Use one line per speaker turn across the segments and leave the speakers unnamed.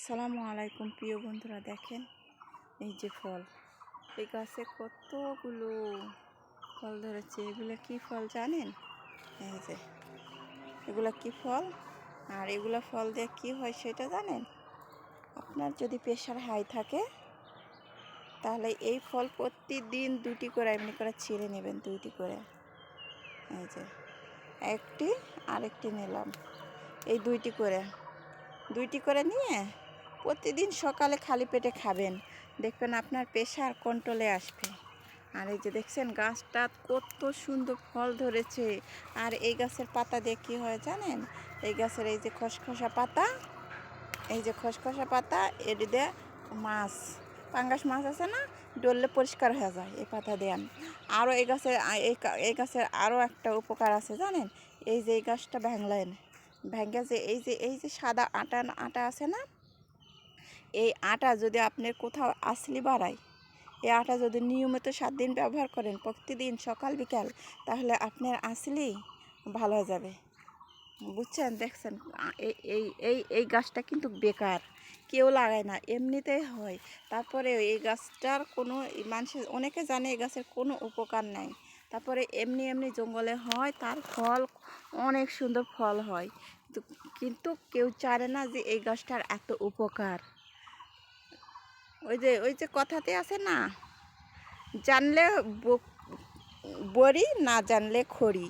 আসসালামু আলাইকুম প্রিয় বন্ধুরা, দেখেন এই যে ফল, এই গাছে কতগুলো ফল ধরেছে। এগুলো কি ফল জানেন? এই যে এগুলো কি ফল, আর এগুলো ফল দিয়ে কি হয় সেটা জানেন? আপনার যদি প্রেশার হাই থাকে তাহলে এই ফল প্রতিদিন দুটি করে এমনি করে ছিঁড়ে নেবেন, দুইটি করে। এই যে একটি আরেকটি নিলাম, এই দুইটি করে নিয়ে প্রতিদিন সকালে খালি পেটে খাবেন, দেখবেন আপনার প্রেশার কন্ট্রোলে আসবে। আর এই যে দেখছেন গাছটা কত সুন্দর ফল ধরেছে। আর এই গাছের পাতা দিয়ে কী হয় জানেন? এই গাছের এই যে খসখসা পাতা, এই যে খসখসা পাতা, এর দিয়ে মাছ, পাঙ্গাস মাছ আছে না, ডললে পরিষ্কার হয়ে যায় এই পাতা দেন। আরও এই গাছের আরও একটা উপকার আছে জানেন? এই যে এই গাছটা ভেঙে যে এই যে সাদা আটা আছে না, এই আটা যদি আপনার কোথাও আসলি বাড়ায়, এই আটা যদি নিয়মিত 7 দিন ব্যবহার করেন, প্রতিদিন সকাল বিকাল, তাহলে আপনার আসলি ভালো হয়ে যাবে। বুঝছেন? দেখছেন এই এই এই এই গাছটা কিন্তু বেকার, কেউ লাগায় না, এমনিতেই হয়। তারপরে এই গাছটার কোনো মানুষের অনেকে জানে এই গাছের কোনো উপকার নাই। তারপরে এমনি এমনি জঙ্গলে হয়, তার ফল অনেক সুন্দর ফল হয়, কিন্তু কেউ জানে না যে এই গাছটার এত উপকার। ওই যে কথাতে আছে না, জানলে বড়ি, না জানলে খড়ি।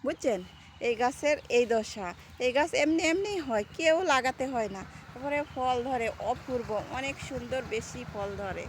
বুঝছেন? এই গাছের এই দশা। এই গাছ এমনি এমনি হয়, কেউ লাগাতে হয় না, তারপরে ফল ধরে অপূর্ব, অনেক সুন্দর, বেশি ফল ধরে।